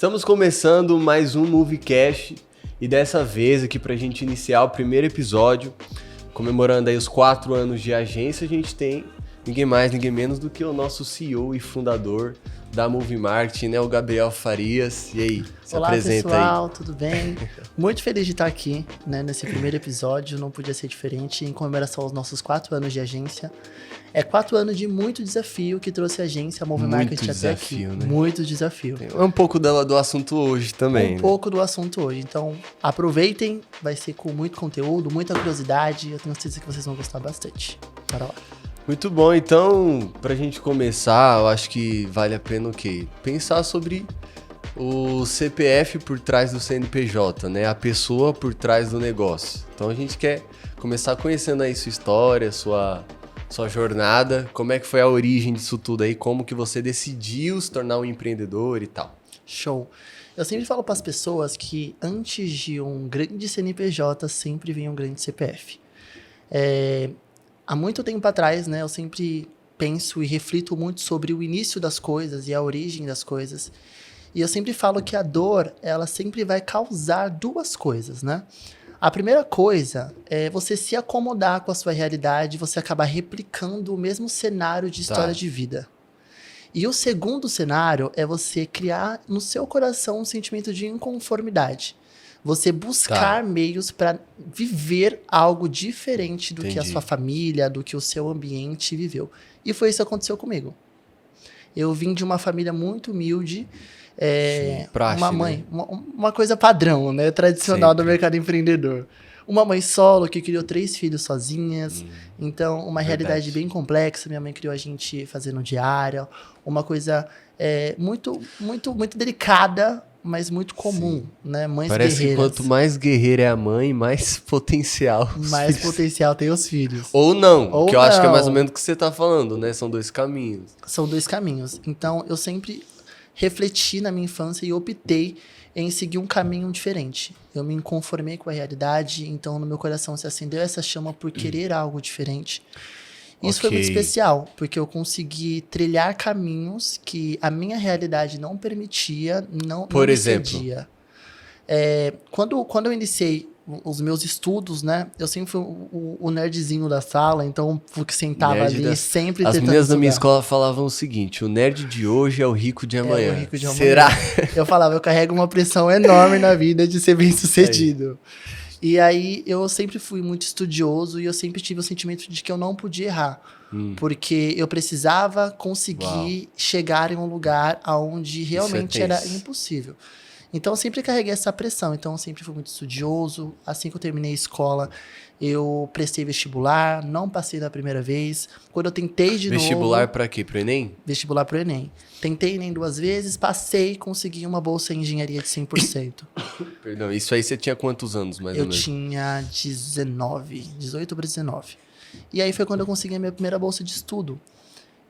Estamos começando mais um Moviecast e dessa vez aqui pra gente iniciar o primeiro episódio, comemorando aí os 4 anos de agência, a gente tem ninguém mais, ninguém menos do que o nosso CEO e fundador da Movie Marketing, né, o Gabriel Farias. E aí, se Olá, apresenta pessoal, aí. tudo bem? Muito feliz de estar aqui, né, nesse primeiro episódio, não podia ser diferente, em comemoração aos nossos 4 anos de agência. 4 anos de muito desafio que trouxe a agência, a Movie Marketing até aqui. Né? Muito desafio. É um pouco do assunto hoje também. Pouco do assunto hoje. Então, aproveitem, vai ser com muito conteúdo, muita curiosidade. Eu tenho certeza que vocês vão gostar bastante. Bora lá. Muito bom, então, pra gente começar, eu acho que vale a pena o quê? Pensar sobre o CPF por trás do CNPJ, né? A pessoa por trás do negócio. Então a gente quer começar conhecendo aí sua história, sua jornada, como é que foi a origem disso tudo aí, como que você decidiu se tornar um empreendedor e tal. Show. Eu sempre falo para as pessoas que antes de um grande CNPJ sempre vem um grande CPF. Há muito tempo atrás, né, eu sempre penso e reflito muito sobre o início das coisas e a origem das coisas. E eu sempre falo que a dor, ela sempre vai causar duas coisas, né? A primeira coisa é você se acomodar com a sua realidade, você acabar replicando o mesmo cenário de história de vida. E o segundo cenário é você criar no seu coração um sentimento de inconformidade. Você buscar meios para viver algo diferente do que a sua família, do que o seu ambiente viveu. E foi isso que aconteceu comigo. Eu vim de uma família muito humilde, uma mãe, né? uma coisa padrão, né? Tradicional do mercado empreendedor. Uma mãe solo que criou 3 filhos sozinhas. Então, uma realidade bem complexa. Minha mãe criou a gente fazendo diária. Uma coisa muito, muito, muito delicada, mas muito comum, né? Mães Parece guerreiras. Que quanto mais guerreira é a mãe, mais potencial potencial tem os filhos. Ou não, que eu acho que é mais ou menos o que você tá falando, né? São 2 caminhos. São 2 caminhos. Então, eu sempre refleti na minha infância e optei em seguir um caminho diferente. Eu me conformei com a realidade, então no meu coração se acendeu essa chama por querer algo diferente. Isso foi muito especial, porque eu consegui trilhar caminhos que a minha realidade não permitia, não me cedia. Quando eu iniciei os meus estudos, né? Eu sempre fui o nerdzinho da sala, então o que sentava ali sempre As tentando meninas da minha estudar. escola falavam o seguinte: o nerd de hoje é o rico de amanhã. É o rico de amanhã. Será? Eu falava, eu carrego uma pressão enorme na vida de ser bem sucedido. E aí eu sempre fui muito estudioso e eu sempre tive o sentimento de que eu não podia errar. Porque eu precisava conseguir chegar em um lugar onde realmente era impossível. Então eu sempre carreguei essa pressão. Então eu sempre fui muito estudioso. Assim que eu terminei a escola, eu prestei vestibular, não passei da primeira vez. Quando eu tentei de novo... Vestibular pra quê? Pro Enem? Vestibular pro Enem. Tentei Enem 2 vezes, passei, consegui uma bolsa em engenharia de 100%. Perdão, isso aí você tinha quantos anos, mais ou menos? Eu tinha 18 para 19. E aí foi quando eu consegui a minha primeira bolsa de estudo.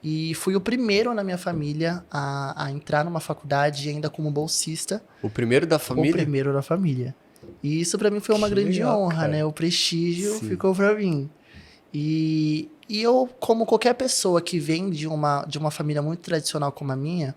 E fui o primeiro na minha família a entrar numa faculdade ainda como bolsista. O primeiro da família? O primeiro da família. E isso pra mim foi uma grande honra, cara, né? O prestígio ficou pra mim. E eu, como qualquer pessoa que vem de uma família muito tradicional como a minha,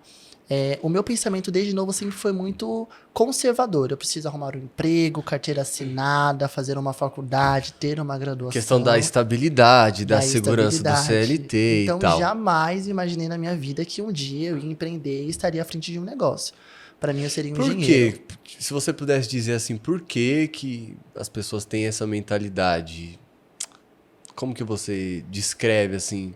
o meu pensamento desde novo sempre foi muito conservador. Eu preciso arrumar um emprego, carteira assinada, fazer uma faculdade, ter uma graduação. Questão da estabilidade, da segurança do CLT então, e tal. Então, jamais imaginei na minha vida que um dia eu ia empreender e estaria à frente de um negócio. Para mim, eu seria um engenheiro. Por quê? Se você pudesse dizer assim, por que as pessoas têm essa mentalidade? Como que você descreve, assim?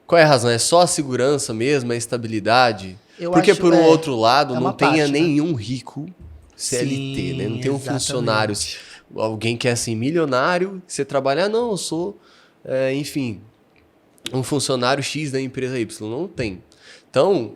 Qual é a razão? É só a segurança mesmo, a estabilidade? Porque, por um outro lado, não tenha nenhum rico CLT, né? Não tem um funcionário, alguém que é assim, milionário, você trabalha, não, eu sou, enfim, um funcionário X da empresa Y. Não tem. Então,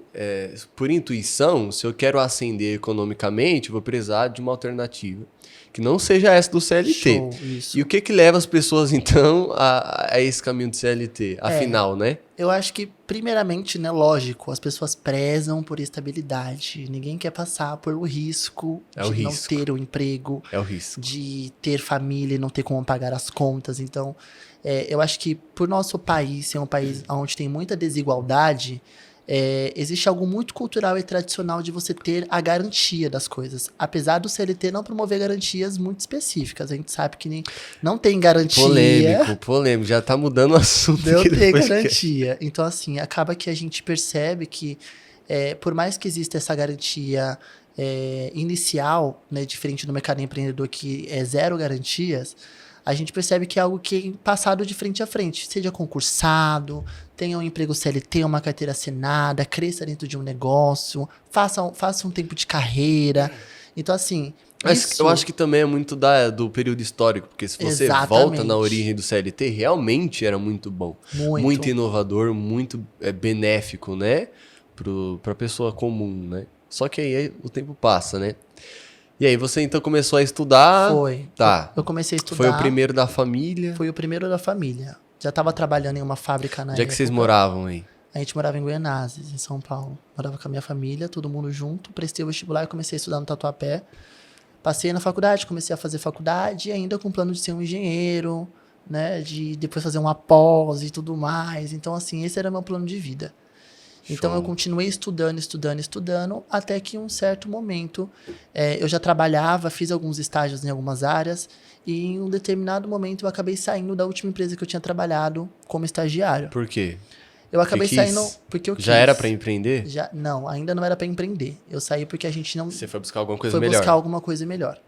por intuição, se eu quero ascender economicamente, vou precisar de uma alternativa que não seja essa do CLT. Show, isso. E o que leva as pessoas, então, a esse caminho do CLT? Afinal, né? Eu acho que, primeiramente, né, lógico, as pessoas prezam por estabilidade. Ninguém quer passar por o risco de não ter um emprego. É o risco. De ter família e não ter como pagar as contas. Então, eu acho que, por nosso país ser um país onde tem muita desigualdade, existe algo muito cultural e tradicional de você ter a garantia das coisas. Apesar do CLT não promover garantias muito específicas. A gente sabe que não tem garantia. Polêmico. Já tá mudando o assunto. Não tem garantia. Então, assim, acaba que a gente percebe que, por mais que exista essa garantia inicial, né, diferente do mercado empreendedor que é zero garantias, a gente percebe que é algo que é passado de frente a frente. Seja concursado, tenha um emprego CLT, uma carteira assinada, cresça dentro de um negócio, faça um tempo de carreira. Então, assim... Mas eu acho que também é muito do período histórico, porque se você volta na origem do CLT, realmente era muito bom. Muito inovador, muito benéfico, né? Pra pessoa comum, né? Só que aí o tempo passa, né? E aí você então começou a estudar? Foi. Tá. Eu comecei a estudar. Foi o primeiro da família? Foi o primeiro da família. Já estava trabalhando em uma fábrica na época. Onde é que vocês moravam aí? A gente morava em Goianazes, em São Paulo. Morava com a minha família, todo mundo junto. Prestei o vestibular e comecei a estudar no Tatuapé. Passei na faculdade, comecei a fazer faculdade, ainda com o plano de ser um engenheiro, né? De depois fazer uma pós e tudo mais. Então, assim, esse era meu plano de vida. Então, eu continuei estudando, até que em um certo momento, eu já trabalhava, fiz alguns estágios em algumas áreas, e em um determinado momento eu acabei saindo da última empresa que eu tinha trabalhado como estagiário. Por quê? Eu acabei saindo porque eu quis. Já era para empreender? Não, ainda não era para empreender. Eu saí porque a gente não... Você foi buscar alguma coisa melhor? Foi buscar alguma coisa melhor.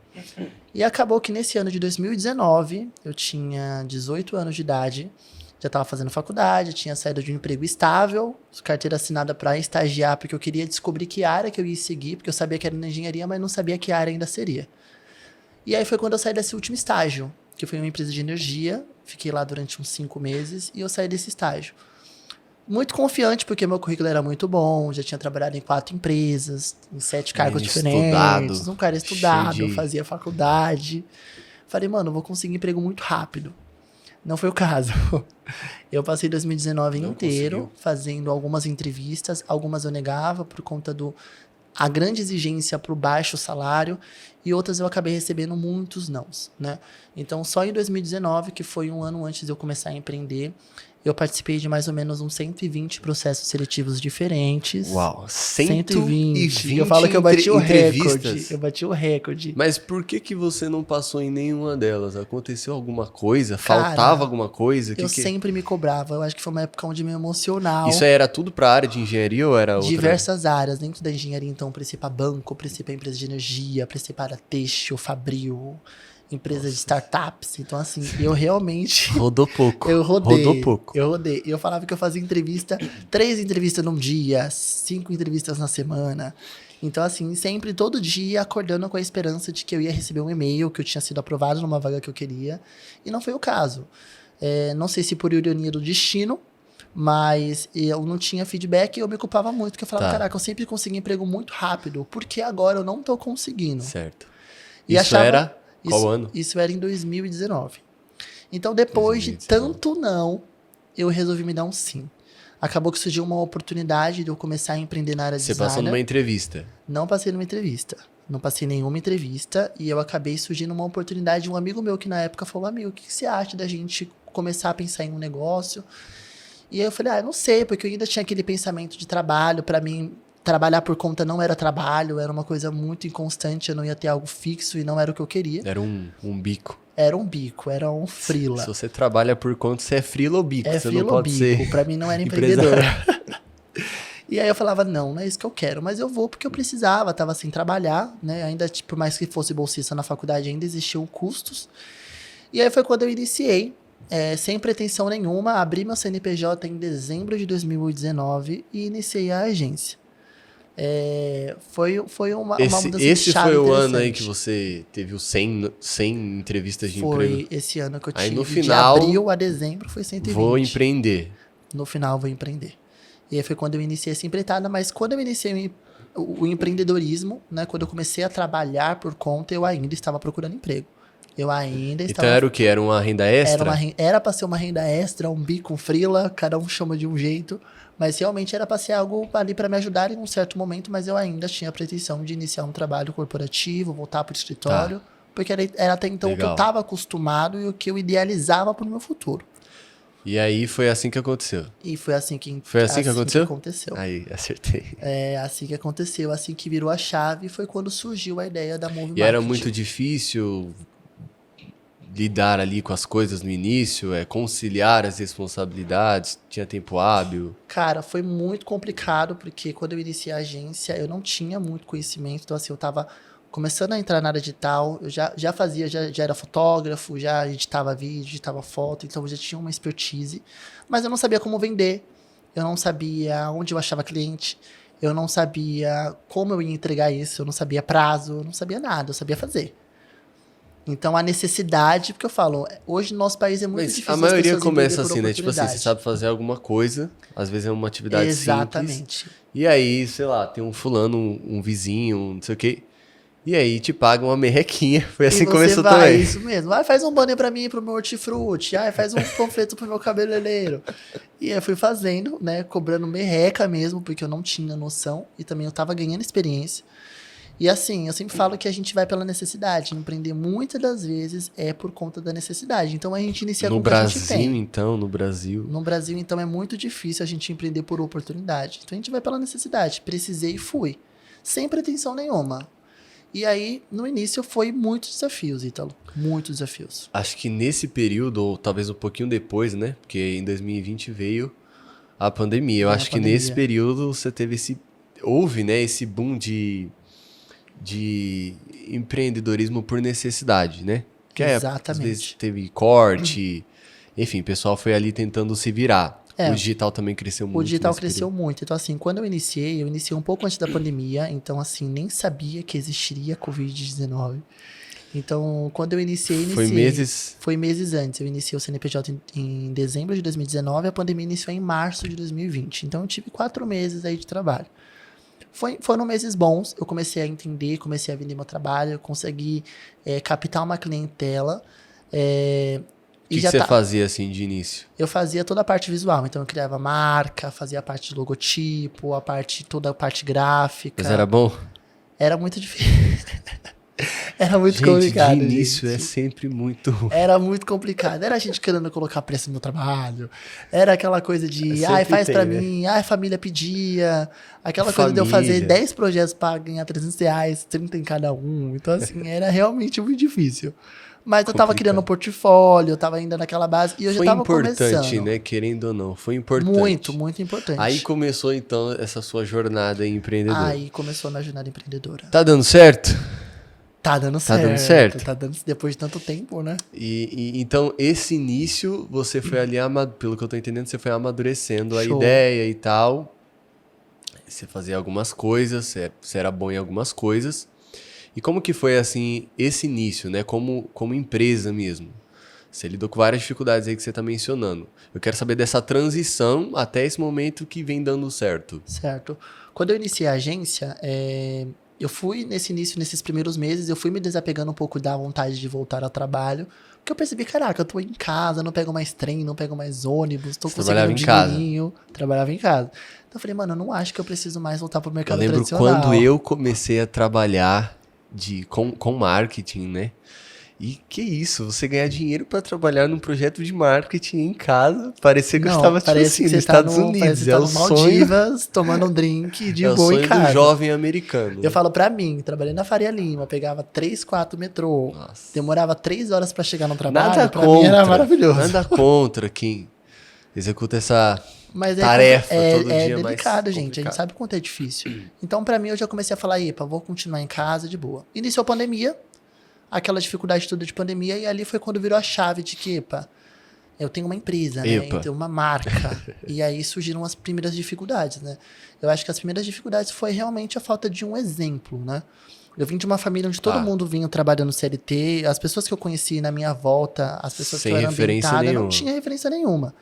E acabou que nesse ano de 2019, eu tinha 18 anos de idade, já estava fazendo faculdade, tinha saído de um emprego estável, carteira assinada para estagiar, porque eu queria descobrir que área que eu ia seguir, porque eu sabia que era na engenharia, mas não sabia que área ainda seria. E aí foi quando eu saí desse último estágio, que foi uma empresa de energia, fiquei lá durante uns 5 meses, e eu saí desse estágio. Muito confiante, porque meu currículo era muito bom, já tinha trabalhado em 4 empresas, em 7 cargos diferentes, um cara estudado, fazia faculdade. Falei, mano, eu vou conseguir emprego muito rápido. Não foi o caso. Eu passei 2019 inteiro fazendo algumas entrevistas, algumas eu negava por conta a grande exigência para o baixo salário, e outras eu acabei recebendo muitos nãos, né? Então, só em 2019, que foi um ano antes de eu começar a empreender, eu participei de mais ou menos uns 120 processos seletivos diferentes. Uau, 120. Eu falo que eu bati o recorde. Eu bati o recorde. Mas por que você não passou em nenhuma delas? Aconteceu alguma coisa? Faltava alguma coisa? Eu sempre me cobrava. Eu acho que foi uma época onde me emocional. Isso aí era tudo para a área de engenharia ou era outra? Diversas áreas. Dentro da engenharia, então, eu prestei para banco, prestei para empresa de energia, prestei para têxtil, fabril, empresa de startups. Então, assim, eu realmente... Rodou pouco. Eu rodei. Rodou pouco. Eu rodei. Eu falava que eu fazia 3 entrevistas num dia, 5 entrevistas na semana. Então, assim, sempre, todo dia, acordando com a esperança de que eu ia receber um e-mail, que eu tinha sido aprovado numa vaga que eu queria. E não foi o caso. Não sei se por ironia do destino, mas eu não tinha feedback e eu me culpava muito. Porque eu falava, caraca, eu sempre consegui emprego muito rápido. Por que agora eu não tô conseguindo? Certo. E isso era... Qual ano? Isso era em 2019. Então, depois 2019. De tanto não, eu resolvi me dar um sim. Acabou que surgiu uma oportunidade de eu começar a empreender na área de design. Você passou numa entrevista? Não passei numa entrevista. Não passei nenhuma entrevista. E eu acabei surgindo uma oportunidade de um amigo meu que na época falou, amigo, o que você acha da gente começar a pensar em um negócio? E aí eu falei, eu não sei, porque eu ainda tinha aquele pensamento de trabalho. Para mim, trabalhar por conta não era trabalho, era uma coisa muito inconstante, eu não ia ter algo fixo e não era o que eu queria. Era um bico. Era um bico, era um freela. Se você trabalha por conta, você é freela ou bico. É você freela não pode ou bico, ser pra mim não era empreendedor. E aí eu falava, não é isso que eu quero, mas eu vou porque eu precisava, tava sem trabalhar, né? Ainda, por mais que fosse bolsista na faculdade, ainda existiam custos. E aí foi quando eu iniciei, sem pretensão nenhuma, abri meu CNPJ em dezembro de 2019 e iniciei a agência. Foi uma mudança de chave. Esse foi o ano aí que você teve os 100 entrevistas de emprego? Foi esse ano que eu tive. Aí no final, de abril a dezembro foi 120. Vou empreender. No final vou empreender. E aí foi quando eu iniciei essa empreitada, mas quando eu iniciei o empreendedorismo, né, quando eu comecei a trabalhar por conta, eu ainda estava procurando emprego. Então era o quê? Era uma renda extra? Era para ser uma renda extra, um bico, um freela, cada um chama de um jeito. Mas realmente era para ser algo ali para me ajudar em um certo momento, mas eu ainda tinha a pretensão de iniciar um trabalho corporativo, voltar para o escritório, porque era até então o que eu estava acostumado e o que eu idealizava para o meu futuro. E aí foi assim que aconteceu. E foi assim que, Foi assim que aconteceu? aconteceu. Aí, acertei. É assim que aconteceu, assim que virou a chave, foi quando surgiu a ideia da Move E era Marketing. muito difícil lidar ali com as coisas no início, conciliar as responsabilidades, tinha tempo hábil. Cara, foi muito complicado, porque quando eu iniciei a agência, eu não tinha muito conhecimento. Então, assim, eu tava começando a entrar na área digital, eu já fazia, já era fotógrafo, já editava vídeo, editava foto, então eu já tinha uma expertise. Mas eu não sabia como vender, eu não sabia onde eu achava cliente, eu não sabia como eu ia entregar isso, eu não sabia prazo, eu não sabia nada, eu sabia fazer. Então, a necessidade, porque eu falo, hoje no nosso país é muito Mas difícil a as maioria pessoas começa entenderem por assim, né? Tipo assim, você oportunidade. sabe fazer alguma coisa, às vezes é uma atividade simples. Exatamente. E aí, sei lá, tem um fulano, um vizinho, não sei o quê. E aí te paga uma merrequinha. Foi assim E que você começou vai, também. isso mesmo. Ah, faz um banner pra mim, pro meu hortifruti. Ah, faz um panfleto pro meu cabeleireiro. E aí eu fui fazendo, né, cobrando merreca mesmo, porque eu não tinha noção. E também eu tava ganhando experiência. E assim, eu sempre falo que a gente vai pela necessidade. Empreender muitas das vezes é por conta da necessidade. Então a gente inicia No com o que a gente Brasil, tem. então, no Brasil. No Brasil, então, é muito difícil a gente empreender por oportunidade. Então a gente vai pela necessidade. Precisei e fui. Sem pretensão nenhuma. E aí, no início, foi muitos desafios, Ítalo. Muitos desafios. Acho que nesse período, ou talvez um pouquinho depois, né? Porque em 2020 veio a pandemia. Eu É, a acho que pandemia. nesse período você teve houve, né, esse boom de empreendedorismo por necessidade, né? Que às Exatamente. vezes teve corte, enfim, o pessoal foi ali tentando se virar. É. O digital também cresceu muito. O digital nesse cresceu período. muito. Então, assim, quando eu iniciei um pouco antes da pandemia. Então, assim, nem sabia que existiria Covid-19. Então, quando eu iniciei... Foi meses. Foi meses antes. Eu iniciei o CNPJ em dezembro de 2019. A pandemia iniciou em março de 2020. Então, eu tive 4 meses aí de trabalho. Foram meses bons. Eu comecei a entender, comecei a vender meu trabalho. Eu consegui captar uma clientela. O que você fazia assim de início? Eu fazia toda a parte visual, então eu criava marca, fazia a parte de logotipo, toda a parte gráfica. Mas era bom? Era muito difícil. Era muito Gente, complicado. de início gente. é sempre muito ruim. Era muito complicado. Era a gente querendo colocar preço no meu trabalho. Era aquela coisa de, Sempre faz tem, pra né? mim. A família pedia. Aquela coisa de eu fazer Família. 10 projetos pra ganhar R$300, 30 em cada um. Então, assim, era realmente muito difícil. Mas eu tava Complicado. criando um portfólio, eu tava ainda naquela base e eu Foi já tava importante, começando. né? Querendo ou não, foi importante. Muito, muito importante. Aí começou então essa sua jornada empreendedora. Aí começou a minha jornada empreendedora. Tá dando certo? Tá dando certo. dando certo? Tá dando depois de tanto tempo, né? E então esse início você foi ali, pelo que eu tô entendendo, você foi amadurecendo a Show. ideia e tal. Você fazia algumas coisas, você era bom em algumas coisas. E como que foi assim esse início, né? Como empresa mesmo? Você lidou com várias dificuldades aí que você tá mencionando. Eu quero saber dessa transição até esse momento que vem dando certo. Certo. Quando eu iniciei a agência, eu fui nesses primeiros meses, eu fui me desapegando um pouco da vontade de voltar ao trabalho. Porque eu percebi, caraca, eu tô em casa, não pego mais trem, não pego mais ônibus, tô Você conseguindo trabalhava um em casa? dinheirinho. Trabalhava em casa. Então eu falei, mano, eu não acho que eu preciso mais voltar pro Eu mercado lembro tradicional. quando eu comecei a trabalhar com marketing, né? E que isso, você ganhar dinheiro pra trabalhar num projeto de marketing em casa, parecia que eu estava tipo parece assim, que você nos tá Estados parece Unidos. que você É tá o no sonho, Maldivas, tomando um drink de é o boa em sonho casa. do jovem americano. Eu falo pra mim, trabalhei na Faria Lima, pegava 3, 4 metrô, Nossa. demorava 3 horas pra chegar no trabalho, Nada pra mim era contra, maravilhoso. nada contra quem executa essa Mas tarefa todo é dia, delicado, mas gente. A complicado. gente sabe o quanto é difícil. Então, pra mim, eu já comecei a falar, epa, vou continuar em casa de boa. Iniciou a pandemia, aquela dificuldade toda de pandemia, e ali foi quando virou a chave de que, epa, eu tenho uma empresa, né? Epa. Eu tenho uma marca. E aí surgiram as primeiras dificuldades, né? Eu acho que as primeiras dificuldades foi realmente a falta de um exemplo, né? Eu vim de uma família onde todo mundo vinha trabalhando CLT, as pessoas que eu conheci na minha volta, as pessoas Sem que eu era referência ambientada, não nenhuma. tinha referência nenhuma.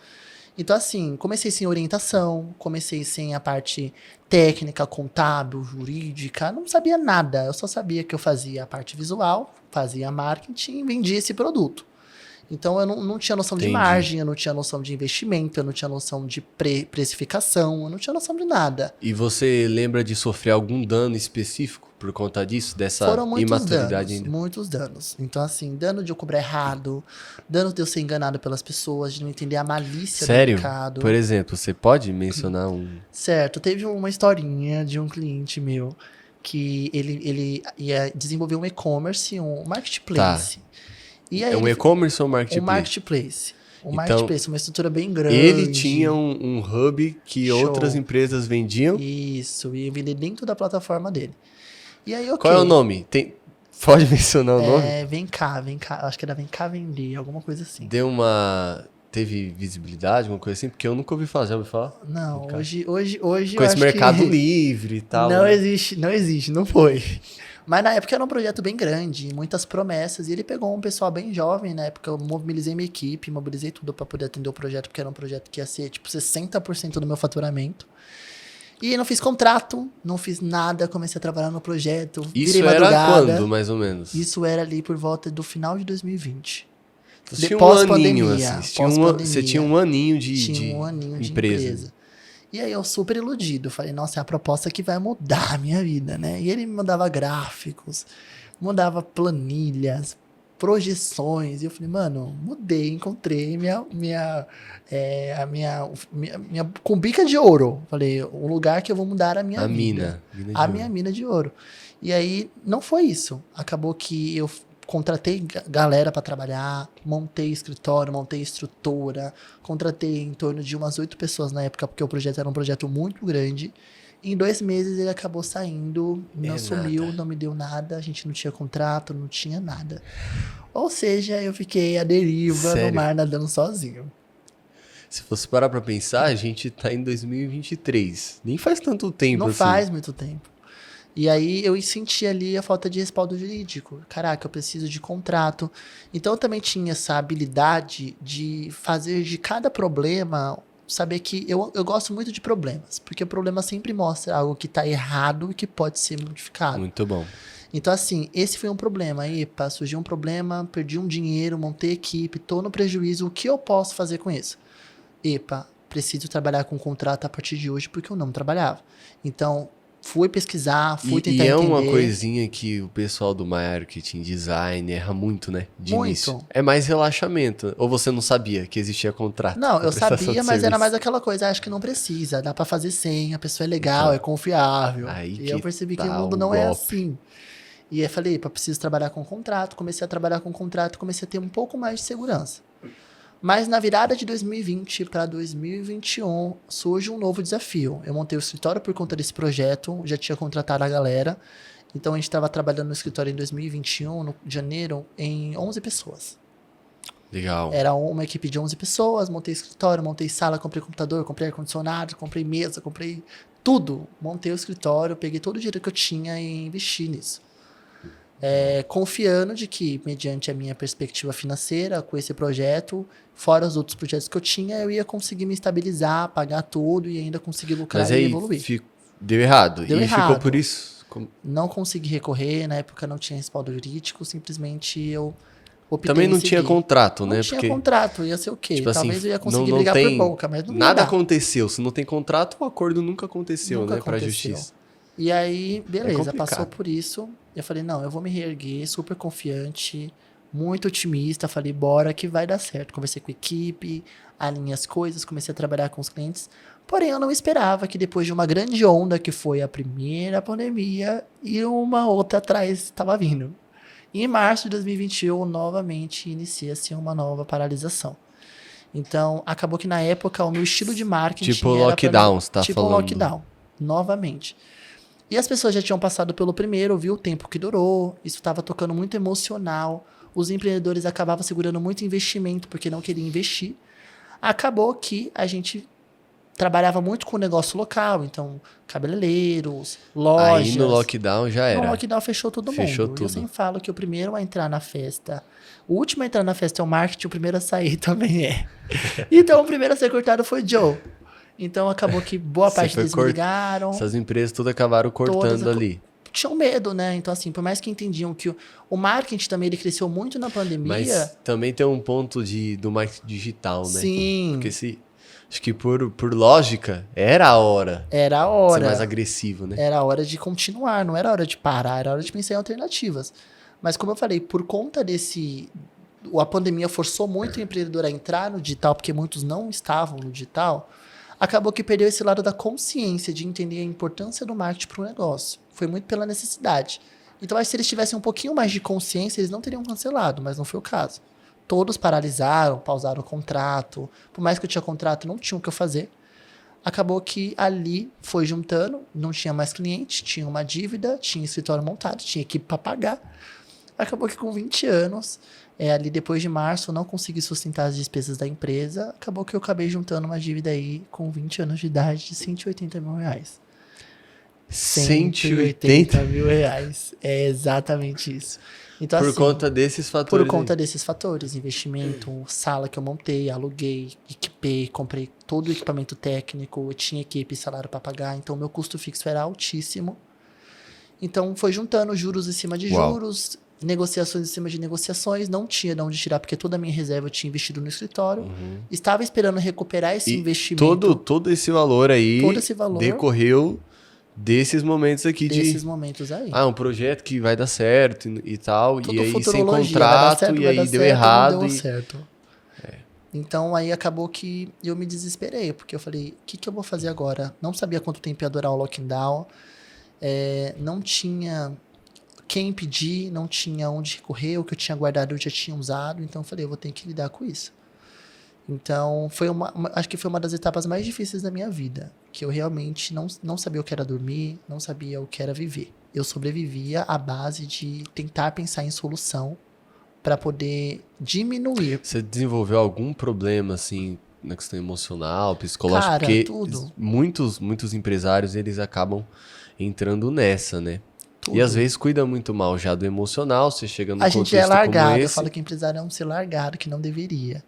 Então, assim, comecei sem orientação, comecei sem a parte técnica, contábil, jurídica, não sabia nada. Eu só sabia que eu fazia a parte visual, fazia marketing e vendia esse produto. Então eu não tinha noção de Entendi. margem, eu não tinha noção de investimento, eu não tinha noção de precificação, eu não tinha noção de nada. E você lembra de sofrer algum dano específico por conta disso? Dessa Foram muitos imaturidade danos, ainda? muitos danos. Então, assim, dano de eu cobrar errado, dano de eu ser enganado pelas pessoas, de não entender a malícia do Sério? mercado. Por exemplo, você pode mencionar um... Certo, teve uma historinha de um cliente meu que ele ia desenvolver um e-commerce, um marketplace. E aí É um ele- e-commerce ou um marketplace? marketplace. Um Então, marketplace, uma estrutura bem grande. Ele tinha um hub que Show. outras empresas vendiam. Isso, ia vender dentro da plataforma dele. E aí, ok. Qual é o nome? Pode mencionar o nome? Vem cá, acho que era Vem Cá Vender, alguma coisa assim. Teve visibilidade, alguma coisa assim? Porque eu nunca ouvi falar, já ouvi falar? Não, Vem cá. hoje eu Com acho esse Mercado que Livre e tal. não né? existe, não foi. Mas na época era um projeto bem grande, muitas promessas, e ele pegou um pessoal bem jovem, na época eu mobilizei minha equipe, mobilizei tudo para poder atender o projeto, porque era um projeto que ia ser tipo 60% do meu faturamento. E não fiz contrato, não fiz nada, comecei a trabalhar no projeto, Isso virei era madrugada. quando, mais ou menos? Isso era ali por volta do final de 2020. Você tinha um Pós-pandemia, aninho, assim. Você pós-pandemia. tinha um aninho Tinha um aninho de empresa. E aí eu super iludido, falei, nossa, é a proposta que vai mudar a minha vida, né? E ele me mandava gráficos, mandava planilhas, projeções, e eu falei, mano, mudei, encontrei minha com bica de ouro. Falei, o lugar que eu vou mudar a minha vida. Mina de Minha ouro. mina de ouro. E aí, não foi isso. Acabou que eu contratei galera para trabalhar, montei escritório, montei estrutura, contratei em torno de umas 8 pessoas na época, porque o projeto era um projeto muito grande. Em 2 meses ele acabou saindo, não sumiu, nada. não me deu nada, a gente não tinha contrato, não tinha nada. Ou seja, eu fiquei à deriva Sério? no mar nadando sozinho. Se você parar pra pensar, a gente tá em 2023. Nem faz tanto tempo Não assim. faz muito tempo. E aí eu senti ali a falta de respaldo jurídico. Caraca, eu preciso de contrato. Então eu também tinha essa habilidade de fazer de cada problema, saber que eu gosto muito de problemas, porque o problema sempre mostra algo que está errado e que pode ser modificado. Muito bom. Então assim, esse foi um problema. Epa, surgiu um problema, perdi um dinheiro, montei equipe, tô no prejuízo, o que eu posso fazer com isso? Epa, preciso trabalhar com contrato a partir de hoje porque eu não trabalhava. Então fui pesquisar, fui tentar E é entender. uma coisinha que o pessoal do marketing, design, erra muito, né? De Muito. início. É mais relaxamento. Ou você não sabia que existia contrato? Não, com eu prestação sabia, de mas era serviço? mais aquela coisa, acho que não precisa, dá pra fazer sem, a pessoa é legal, Então, é confiável. aí E que eu percebi que tá o mundo o não é golpe. assim. E aí falei, epa, preciso trabalhar com contrato, comecei a trabalhar com contrato, comecei a ter um pouco mais de segurança. Mas na virada de 2020 para 2021 surge um novo desafio. Eu montei o escritório por conta desse projeto, já tinha contratado a galera. Então a gente estava trabalhando no escritório em 2021, no janeiro, em 11 pessoas. Legal. Era uma equipe de 11 pessoas, montei escritório, montei sala, comprei computador, comprei ar-condicionado, comprei mesa, comprei tudo. Montei o escritório, peguei todo o dinheiro que eu tinha e investi nisso. Confiando de que, mediante a minha perspectiva financeira, com esse projeto, fora os outros projetos que eu tinha, eu ia conseguir me estabilizar, pagar tudo e ainda conseguir lucrar Mas e aí evoluir. deu errado. Deu e errado. ficou por isso? Não consegui recorrer, na época não tinha respaldo jurídico, simplesmente eu optei Também não em tinha seguir. contrato, Não né? tinha Porque, contrato, ia ser o quê? tipo assim, Talvez eu ia conseguir não brigar tem por boca, mas não ia nada dar. aconteceu. Se não tem contrato, o acordo nunca aconteceu, Nunca né? Pra aconteceu. justiça. E aí, beleza, complicado. passou por isso. Eu falei, não, eu vou me reerguer, super confiante, muito otimista. Falei, bora que vai dar certo. Conversei com a equipe, alinhei as coisas, comecei a trabalhar com os clientes. Porém, eu não esperava que depois de uma grande onda, que foi a primeira pandemia, e uma outra atrás estava vindo. E em março de 2021, novamente, inicia-se uma nova paralisação. Então, acabou que na época o meu estilo de marketing Tipo era lockdown, você tá tipo falando. um lockdown, novamente. E as pessoas já tinham passado pelo primeiro, viu o tempo que durou, isso estava tocando muito emocional. Os empreendedores acabavam segurando muito investimento porque não queriam investir. Acabou que a gente trabalhava muito com o negócio local, então cabeleireiros, lojas. Aí no lockdown já era. No lockdown fechou todo Fechou mundo. tudo. Eu sempre falo que o primeiro a entrar na festa, o último a entrar na festa é o marketing, o primeiro a sair também é. Então o primeiro a ser cortado foi Joe. Então acabou que boa Você parte foi deles me ligaram. Essas empresas todas acabaram cortando Todas ali. tinham medo, né? Então, assim, por mais que entendiam que o marketing também ele cresceu muito na pandemia. Mas também tem um ponto do marketing digital, né? Sim. Porque acho que por lógica, era a hora Era a de hora. ser mais agressivo, né? Era a hora de continuar, não era hora de parar, era hora de pensar em alternativas. Mas como eu falei, por conta a pandemia forçou muito o empreendedor a entrar no digital, porque muitos não estavam no digital, acabou que perdeu esse lado da consciência de entender a importância do marketing para o negócio. Foi muito pela necessidade. Então, acho que se eles tivessem um pouquinho mais de consciência, eles não teriam cancelado, mas não foi o caso. Todos paralisaram, pausaram o contrato. Por mais que eu tinha contrato, não tinha o que eu fazer. Acabou que ali foi juntando, não tinha mais cliente, tinha uma dívida, tinha escritório montado, tinha equipe para pagar. Acabou que com 20 anos, ali depois de março, eu não consegui sustentar as despesas da empresa. Acabou que eu acabei juntando uma dívida aí com 20 anos de idade de 180 mil reais. 180 mil reais. É exatamente isso. Então, por assim, conta desses fatores. por conta desses fatores, investimento, sala que eu montei, aluguei, equipei, comprei todo o equipamento técnico, eu tinha equipe e salário para pagar, então meu custo fixo era altíssimo. Então foi juntando juros em cima de juros, negociações em cima de negociações, não tinha de onde tirar porque toda a minha reserva eu tinha investido no escritório. Estava esperando recuperar esse investimento. Todo esse valor aí Todo esse valor decorreu desses momentos aqui desses momentos aí. um projeto que vai dar certo e tal, Tudo e aí sem futurologia, vai dar contrato, certo, e vai dar aí deu certo, errado. não deu certo. Então aí acabou que eu me desesperei, porque eu falei, o que eu vou fazer agora? Não sabia quanto tempo ia durar o lockdown, não tinha quem pedir, não tinha onde recorrer, o que eu tinha guardado eu já tinha usado, então eu falei, eu vou ter que lidar com isso. Então, acho que foi uma das etapas mais difíceis da minha vida, que eu realmente não sabia o que era dormir, não sabia o que era viver. Eu sobrevivia à base de tentar pensar em solução para poder diminuir. Você desenvolveu algum problema, assim, na questão emocional, psicológica? Cara, Porque tudo. muitos empresários, eles acabam entrando nessa, né? Tudo. E às vezes cuida muito mal já do emocional, você chega num A contexto gente é largado, como eu esse. falo que empresário é um ser largado, que não deveria.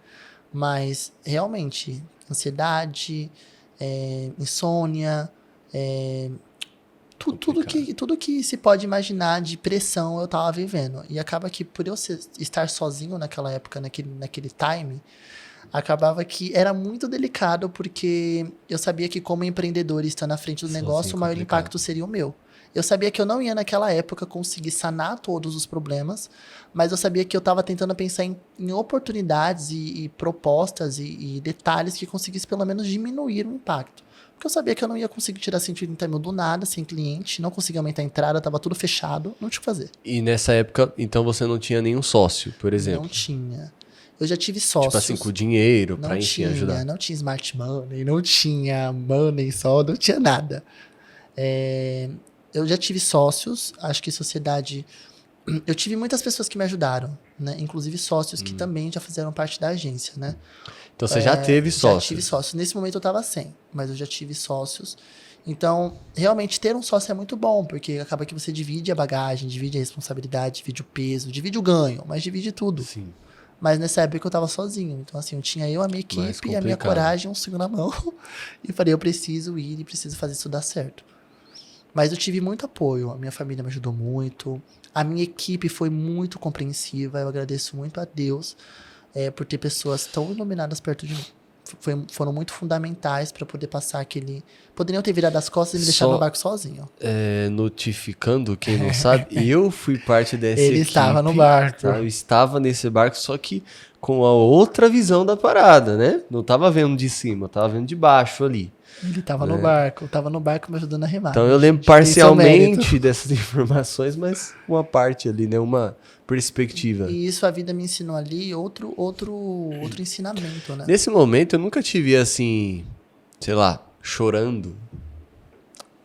Mas, realmente, ansiedade, insônia, tudo que se pode imaginar de pressão eu tava vivendo. E acaba que, por eu estar sozinho naquela época, naquele time, acabava que era muito delicado, porque eu sabia que como empreendedor e estando à frente do negócio, o maior impacto seria o meu. Eu sabia que eu não ia naquela época conseguir sanar todos os problemas, mas eu sabia que eu estava tentando pensar em oportunidades e propostas e detalhes que conseguisse pelo menos diminuir o impacto. Porque eu sabia que eu não ia conseguir tirar 180 mil do nada, sem cliente, não conseguia aumentar a entrada, estava tudo fechado, não tinha o que fazer. E nessa época, então você não tinha nenhum sócio, por exemplo? Não tinha. Eu já tive sócios. Tipo assim, com dinheiro pra, enfim, ajudar. Não tinha smart money, não tinha money só, não tinha nada. Eu já tive sócios, acho que sociedade... Eu tive muitas pessoas que me ajudaram, né? Inclusive sócios que também já fizeram parte da agência, né? Então você já teve sócios? Já tive sócios. Nesse momento eu tava sem, mas eu já tive sócios. Então, realmente, ter um sócio é muito bom, porque acaba que você divide a bagagem, divide a responsabilidade, divide o peso, divide o ganho, mas divide tudo. Sim. Mas nessa época eu tava sozinho. Então, assim, eu tinha a minha equipe, a minha coragem, um segundo na mão. E falei, eu preciso ir e preciso fazer isso dar certo. Mas eu tive muito apoio. A minha família me ajudou muito. A minha equipe foi muito compreensiva. Eu agradeço muito a Deus por ter pessoas tão iluminadas perto de mim. Foram muito fundamentais para poder passar aquele... Poderiam ter virado as costas e me deixado no barco sozinho. Notificando quem não sabe, eu fui parte dessa Ele equipe. estava no barco. Tá? Eu estava nesse barco, só que com a outra visão da parada, né? Não tava vendo de cima, eu tava vendo de baixo ali. Ele estava no barco me ajudando a remar. Então eu lembro parcialmente dessas informações, mas uma parte ali, né? Uma perspectiva. E isso a vida me ensinou ali, outro ensinamento, né? Nesse momento eu nunca te vi assim, sei lá, chorando.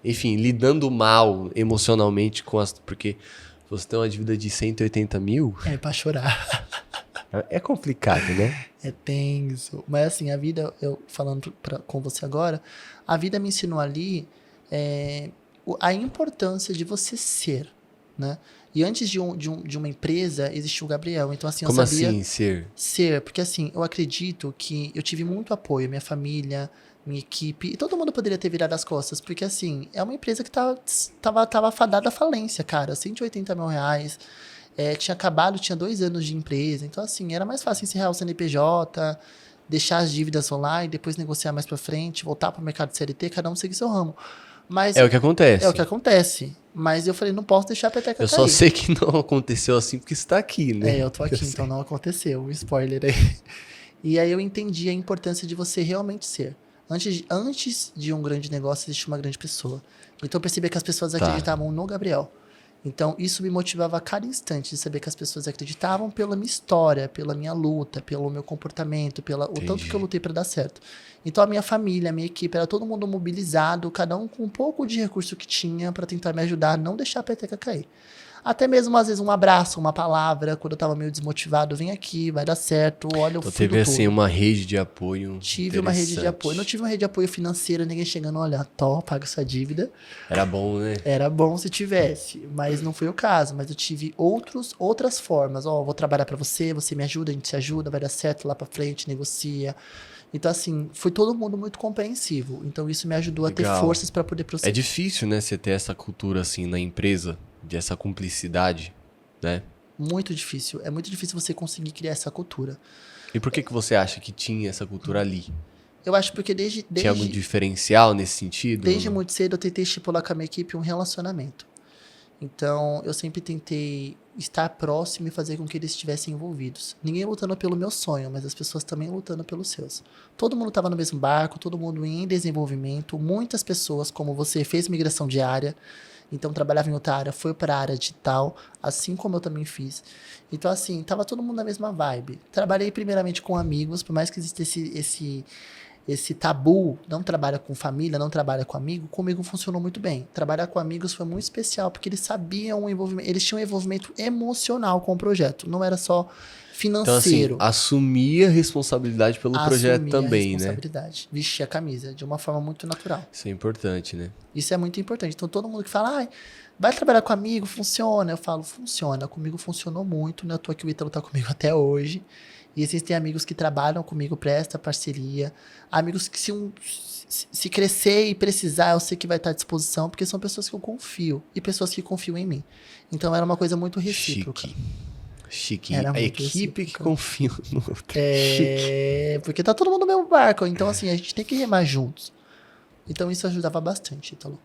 Enfim, lidando mal emocionalmente com as... Porque você tem uma dívida de 180 mil... É pra chorar. É complicado, né? É tenso. Mas assim, a vida, eu falando com você agora, a vida me ensinou ali a importância de você ser, né? E antes de uma empresa, existiu o Gabriel. Então, assim, eu sabia... Como assim, ser? Ser, porque assim, eu acredito que eu tive muito apoio. Minha família minha equipe, e todo mundo poderia ter virado as costas, porque assim, é uma empresa que tava fadada à falência, cara, R$ 180 mil, tinha acabado, tinha 2 anos de empresa, então assim, era mais fácil encerrar o CNPJ, deixar as dívidas rolar e depois negociar mais pra frente, voltar pro mercado de CLT, cada um seguir seu ramo. Mas É o que acontece. é o que acontece. Mas eu falei, não posso deixar a peteca Eu cair. só sei que não aconteceu assim porque você tá aqui, né? Eu tô aqui, então não aconteceu. Um spoiler aí. E aí eu entendi a importância de você realmente ser. Antes de um grande negócio, existe uma grande pessoa. Então eu percebi que as pessoas acreditavam no Gabriel. Então isso me motivava a cada instante de saber que as pessoas acreditavam pela minha história, pela minha luta, pelo meu comportamento, o tanto que eu lutei para dar certo. Então a minha família, a minha equipe, era todo mundo mobilizado, cada um com um pouco de recurso que tinha para tentar me ajudar a não deixar a peteca cair. Até mesmo, às vezes, um abraço, uma palavra, quando eu tava meio desmotivado, vem aqui, vai dar certo, olha o Então fim teve do assim túnel. uma rede de apoio. Tive uma rede de apoio. Não tive uma rede de apoio financeira, ninguém chegando, olha, paga sua dívida. Era bom, né? Era bom se tivesse, mas não foi o caso. Mas eu tive outras formas. Vou trabalhar pra você, você me ajuda, a gente se ajuda, vai dar certo lá pra frente, negocia. Então, assim, foi todo mundo muito compreensivo. Então, isso me ajudou a ter forças pra poder É prosseguir. difícil, né, você ter essa cultura assim na empresa, de essa cumplicidade, né? Muito difícil. É muito difícil você conseguir criar essa cultura. E por que você acha que tinha essa cultura ali? Eu acho porque Tinha algum diferencial nesse sentido? desde muito cedo eu tentei estipular com a minha equipe um relacionamento. Então, eu sempre tentei estar próximo e fazer com que eles estivessem envolvidos. Ninguém lutando pelo meu sonho, mas as pessoas também lutando pelos seus. Todo mundo estava no mesmo barco, todo mundo em desenvolvimento. Muitas pessoas, como você, fez migração de área, então trabalhava em outra área, foi para a área digital, assim como eu também fiz. Então, assim, tava todo mundo na mesma vibe. Trabalhei primeiramente com amigos, por mais que existisse esse tabu, não trabalha com família, não trabalha com amigo, comigo funcionou muito bem. Trabalhar com amigos foi muito especial, porque eles sabiam o envolvimento, eles tinham um envolvimento emocional com o projeto, não era só financeiro. Então, assim, assumia a responsabilidade pelo projeto também, a responsabilidade, vestir a camisa, de uma forma muito natural. Isso é importante, né? Isso é muito importante. Então, todo mundo que fala, vai trabalhar com amigo, funciona. Eu falo, funciona. Comigo funcionou muito, né? Eu tô aqui, o Ítalo tá comigo até hoje. E existem amigos que trabalham comigo, presta parceria. Amigos que se crescer e precisar, eu sei que vai estar à disposição, porque são pessoas que eu confio. E pessoas que confiam em mim. Então, era uma coisa muito recíproca. Chique. Era A muito equipe recíproca. que confia no outro. Chique. Porque tá todo mundo no mesmo barco. Então, assim, a gente tem que remar juntos. Então, isso ajudava bastante, Ítalo.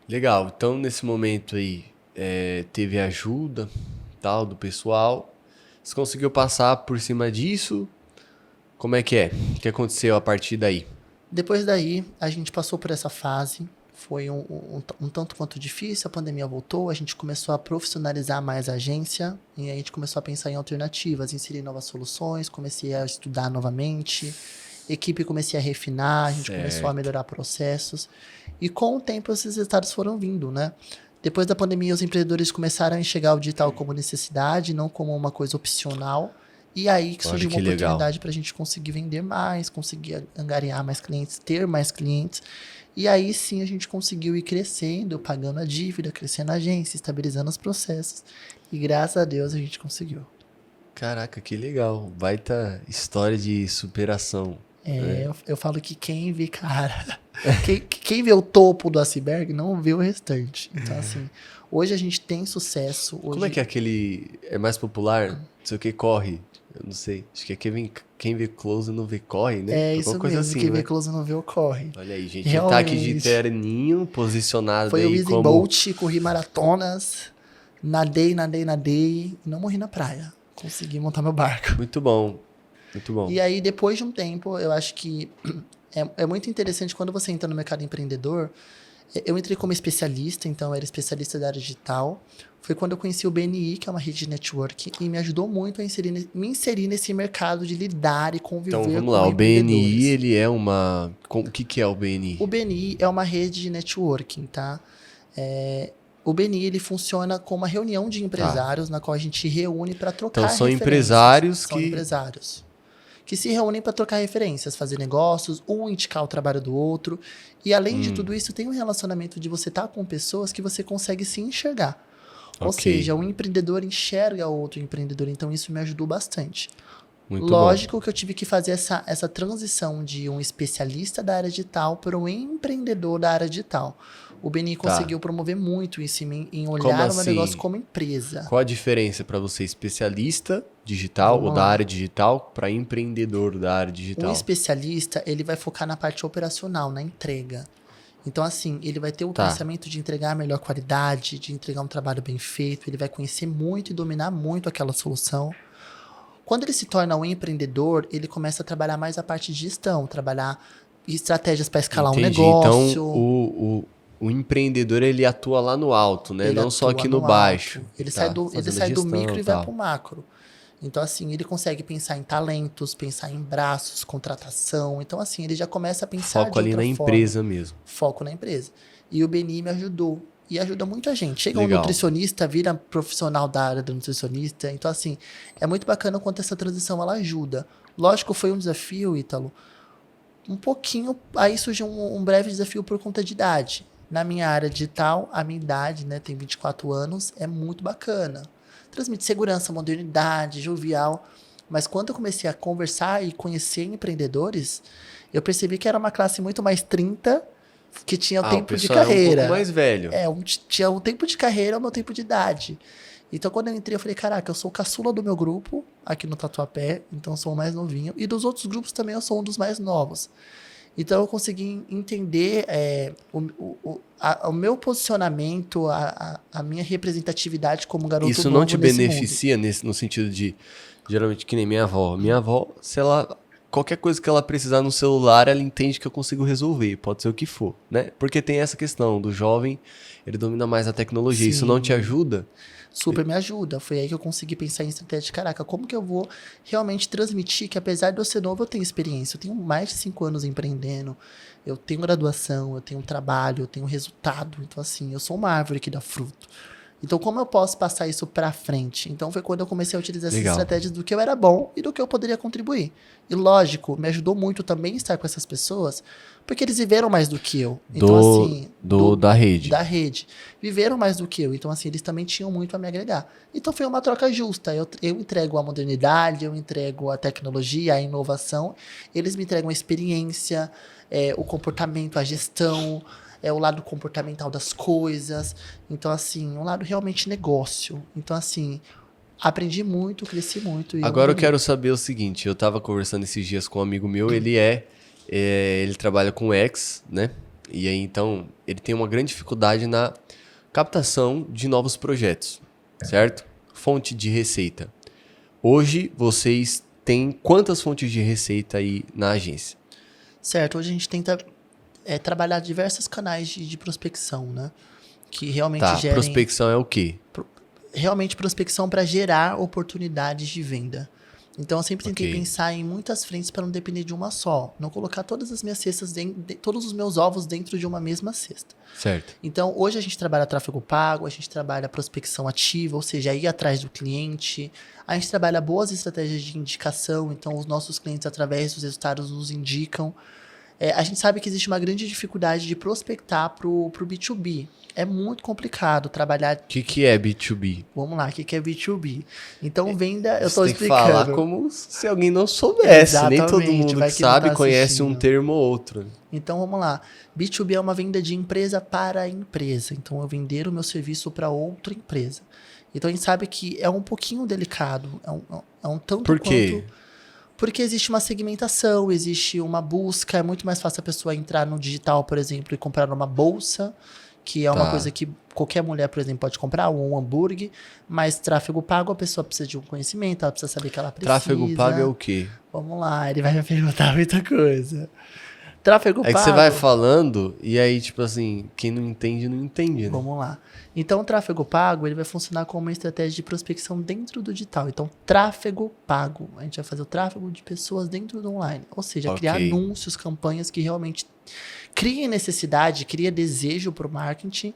Legal. Então, nesse momento aí, teve ajuda, tal, do pessoal. Você conseguiu passar por cima disso? Como é que é? O que aconteceu a partir daí? Depois daí, a gente passou por essa fase. Foi um tanto quanto difícil, a pandemia voltou, a gente começou a profissionalizar mais a agência, e a gente começou a pensar em alternativas, inserir novas soluções, comecei a estudar novamente, equipe comecei a refinar, a gente começou a melhorar processos, e com o tempo esses resultados foram vindo, né? Depois da pandemia, os empreendedores começaram a enxergar o digital como necessidade, não como uma coisa opcional. E aí que surgiu uma oportunidade para a gente conseguir vender mais, conseguir angariar mais clientes, ter mais clientes. E aí sim a gente conseguiu ir crescendo, pagando a dívida, crescendo a agência, estabilizando os processos. E graças a Deus a gente conseguiu. Caraca, que legal. Baita história de superação. Eu falo que quem vê, cara, quem vê o topo do iceberg não vê o restante. Então, assim, hoje a gente tem sucesso. Hoje... Como é que é aquele. É mais popular? Não sei o que corre. Eu não sei. Acho que é quem vê close não vê corre, né? É isso coisa mesmo. assim, quem né? vê close não vê o corre. Olha aí, gente. Realmente. Tá aqui de terninho, posicionado Foi aí o Usain como... Bolt, corri maratonas, nadei, e não morri na praia. Consegui montar meu barco. Muito bom. Muito bom. E aí, depois de um tempo, eu acho que é muito interessante quando você entra no mercado empreendedor. Eu entrei como especialista, então eu era especialista da área digital. Foi quando eu conheci o BNI, que é uma rede de network, e me ajudou muito a me inserir nesse mercado de lidar e conviver com empreendedores. Então, vamos lá. O BNI, ele é uma... O que é o BNI? O BNI é uma rede de networking, tá? O BNI, ele funciona como uma reunião de empresários, na qual a gente reúne para trocar referências. Então, são empresários São empresários que se reúnem para trocar referências, fazer negócios, um indicar o trabalho do outro. E além de tudo isso, tem um relacionamento de você estar com pessoas que você consegue se enxergar. Ou seja, um empreendedor enxerga outro empreendedor. Então, isso me ajudou bastante. Muito Lógico que eu tive que fazer essa transição de um especialista da área digital para um empreendedor da área digital. O Beni bom. Tá. conseguiu promover muito isso em Como olhar o meu assim? negócio como empresa. Qual a diferença para você especialista digital Vamos ou da lá. área digital para empreendedor da área Um digital? especialista, ele vai focar na parte operacional, na entrega. Então, assim, ele vai ter o Tá. pensamento de entregar a melhor qualidade, de entregar um trabalho bem feito, ele vai conhecer muito e dominar muito aquela solução. Quando ele se torna um empreendedor, ele começa a trabalhar mais a parte de gestão, trabalhar estratégias para escalar um Entendi. Então, negócio. o empreendedor, ele atua lá no alto, né? Ele Não só atua aqui no alto. baixo. Ele Tá, sai fazendo do gestão micro e e vai tal. para o macro. Então, assim, ele consegue pensar em talentos, pensar em braços, contratação. Então, assim, ele já começa a pensar Foco de ali outra na forma. empresa mesmo. Foco na empresa. E o Beni me ajudou. E ajuda muita gente. Chega um Legal. nutricionista, vira profissional da área do nutricionista. Então, assim, é muito bacana quanto essa transição ela ajuda. Lógico, foi um desafio, Ítalo. Um pouquinho, aí surgiu um breve desafio por conta de idade. Na minha área digital, a minha idade, né, tem 24 anos, é muito bacana. Transmite segurança, modernidade, jovial. Mas quando eu comecei a conversar e conhecer empreendedores, eu percebi que era uma classe muito mais 30, que tinha o O tempo de pessoal é um carreira. pouco mais velho. Tinha o tempo de carreira, o meu tempo de idade. Então, quando eu entrei, eu falei, caraca, eu sou o caçula do meu grupo, aqui no Tatuapé, então eu sou o mais novinho. E dos outros grupos também eu sou um dos mais novos. Então, eu consegui entender o meu posicionamento, a minha representatividade como garoto Isso novo não te nesse mundo. beneficia no sentido de, geralmente, que nem minha avó. Minha avó, se ela, qualquer coisa que ela precisar no celular, ela entende que eu consigo resolver, pode ser o que for, né? Porque tem essa questão do jovem, ele domina mais a tecnologia. Isso não te Sim. ajuda? Super me ajuda. Foi aí que eu consegui pensar em estratégia de caraca, como que eu vou realmente transmitir que apesar de eu ser novo, eu tenho experiência. Eu tenho mais de 5 anos empreendendo, eu tenho graduação, eu tenho trabalho, eu tenho resultado. Então, assim, eu sou uma árvore que dá fruto. Então, como eu posso passar isso pra frente? Então, foi quando eu comecei a utilizar essas Legal. estratégias do que eu era bom e do que eu poderia contribuir. E, lógico, me ajudou muito também estar com essas pessoas, porque eles viveram mais do que eu. Então, assim, Da rede. da rede. Viveram mais do que eu. Então, assim, eles também tinham muito a me agregar. Então, foi uma troca justa. Eu entrego a modernidade, eu entrego a tecnologia, a inovação. Eles me entregam a experiência, o comportamento, a gestão, o lado comportamental das coisas. Então, assim, um lado realmente negócio. Então, assim, aprendi muito, cresci muito. E Agora eu amo quero saber o seguinte, eu tava conversando esses dias com um amigo meu, ele trabalha com X, né? E aí, então, ele tem uma grande dificuldade na captação de novos projetos, certo? Fonte de receita. Hoje, vocês têm quantas fontes de receita aí na agência? Certo, hoje a gente tenta trabalhar diversos canais de prospecção, né? Que realmente Tá, gerem... prospecção é o quê? Realmente prospecção para gerar oportunidades de venda. Então eu sempre tentei Ok. pensar em muitas frentes para não depender de uma só. Não colocar todas as minhas cestas, todos os meus ovos dentro de uma mesma cesta. Certo. Então hoje a gente trabalha tráfego pago, a gente trabalha prospecção ativa, ou seja, ir atrás do cliente. A gente trabalha boas estratégias de indicação, então os nossos clientes através dos resultados nos indicam. A gente sabe que existe uma grande dificuldade de prospectar pro B2B. É muito complicado trabalhar... O que é B2B? Vamos lá, o que é B2B? Então, venda, eu Você estou tem que explicando. falar como se alguém não soubesse. Nem todo Exatamente, mundo vai que que não sabe tá conhece um assistindo. termo ou outro. Então, vamos lá. B2B é uma venda de empresa para empresa. Então, eu vender o meu serviço para outra empresa. Então, a gente sabe que é um pouquinho delicado. É um tanto Por quê? quanto... Porque existe uma segmentação, existe uma busca. É muito mais fácil a pessoa entrar no digital, por exemplo, e comprar uma bolsa, que é uma Tá. coisa que qualquer mulher, por exemplo, pode comprar, ou um hambúrguer. Mas tráfego pago, a pessoa precisa de um conhecimento, ela precisa saber que ela precisa. Tráfego pago é o quê? Vamos lá, ele vai me perguntar muita coisa. Tráfego É que pago... você vai falando e aí, tipo assim, quem não entende, não entende, né? Vamos lá. Então, o tráfego pago, ele vai funcionar como uma estratégia de prospecção dentro do digital. Então, tráfego pago. A gente vai fazer o tráfego de pessoas dentro do online. Ou seja, Ok. criar anúncios, campanhas que realmente criem necessidade, criem desejo para o marketing,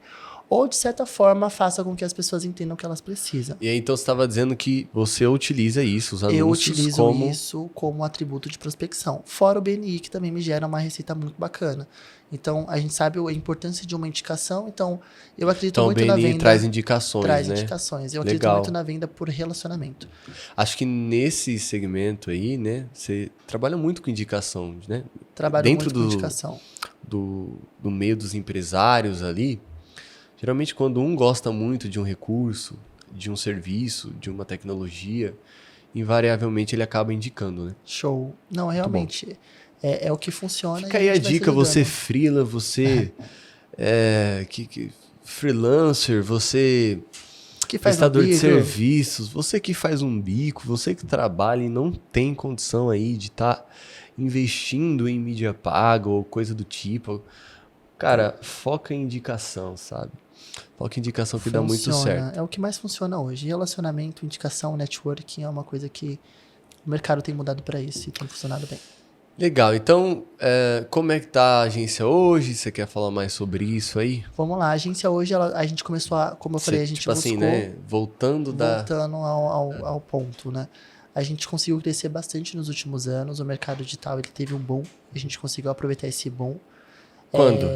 ou de certa forma faça com que as pessoas entendam o que elas precisam. E aí, então, você estava dizendo que você utiliza isso, os anúncios, Eu utilizo como... isso como atributo de prospecção. Fora o BNI, que também me gera uma receita muito bacana. Então, a gente sabe a importância de uma indicação. Então, eu acredito Então, o muito na BNI venda. traz indicações, Traz né? indicações. Eu acredito Legal. muito na venda por relacionamento. Acho que nesse segmento aí, né, você trabalha muito com indicação, né? Trabalho Dentro muito com indicação. do meio dos empresários ali, geralmente quando um gosta muito de um recurso, de um serviço, de uma tecnologia, invariavelmente ele acaba indicando, né? Show. Não, realmente, é o que funciona. Fica e aí a gente vai se dica, você ligando. freela, você freelancer, você Que faz prestador de bico. serviços, você que faz um bico, você que trabalha e não tem condição aí de estar investindo em mídia paga ou coisa do tipo. Cara, foca em indicação, sabe? Foca em indicação que dá muito certo. É o que mais funciona hoje. Relacionamento, indicação, networking é uma coisa que o mercado tem mudado para isso e tem funcionado bem. Legal, então como é que tá a agência hoje? Você quer falar mais sobre isso aí? Vamos lá, a agência hoje, a gente começou a, como eu falei, a gente tipo buscou, assim, né? Voltando ao ponto, né? A gente conseguiu crescer bastante nos últimos anos, o mercado digital ele teve um boom, a gente conseguiu aproveitar esse boom. Quando?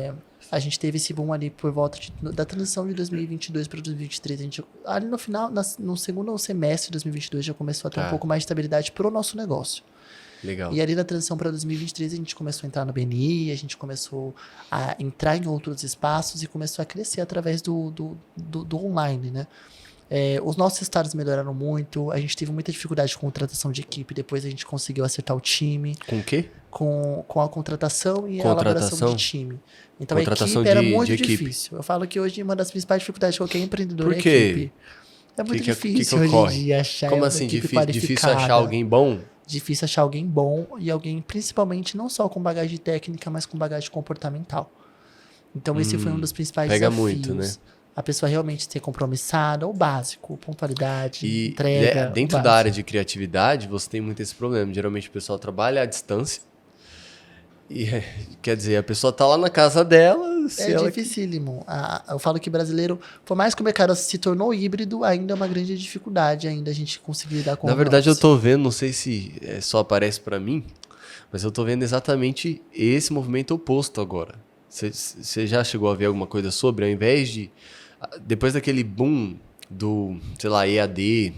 A gente teve esse boom ali por volta da transição de 2022 para 2023. A gente, ali no final, no segundo semestre de 2022, já começou a ter um pouco mais de estabilidade para o nosso negócio. Legal. E ali na transição para 2023, a gente começou a entrar no BNI, a gente começou a entrar em outros espaços e começou a crescer através do online, né? Os nossos resultados melhoraram muito, a gente teve muita dificuldade com contratação de equipe, depois a gente conseguiu acertar o time. Com o quê? Com a contratação e a elaboração de time. Então a equipe era muito difícil. Eu falo que hoje uma das principais dificuldades de qualquer empreendedor é a equipe. É muito difícil hoje em dia achar Como uma assim, equipe difícil achar alguém bom? Difícil achar alguém bom e alguém principalmente não só com bagagem técnica, mas com bagagem comportamental. Então esse foi um dos principais desafios. Muito, né? A pessoa realmente ser compromissada, o básico, pontualidade, e entrega. Dentro da área de criatividade, você tem muito esse problema. Geralmente o pessoal trabalha à distância. E, quer dizer, a pessoa tá lá na casa dela. Dificílimo. Eu falo que brasileiro, por mais que o mercado se tornou híbrido, ainda é uma grande dificuldade ainda a gente conseguir lidar com Na verdade, eu tô vendo, não sei se só aparece pra mim, mas eu tô vendo exatamente esse movimento oposto agora. Você já chegou a ver alguma coisa sobre? Ao invés de... Depois daquele boom do, sei lá, EAD,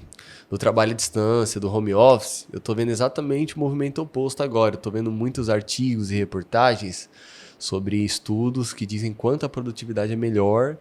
do trabalho à distância, do home office, eu tô vendo exatamente o movimento oposto agora. Eu tô vendo muitos artigos e reportagens sobre estudos que dizem quanto a produtividade é melhor,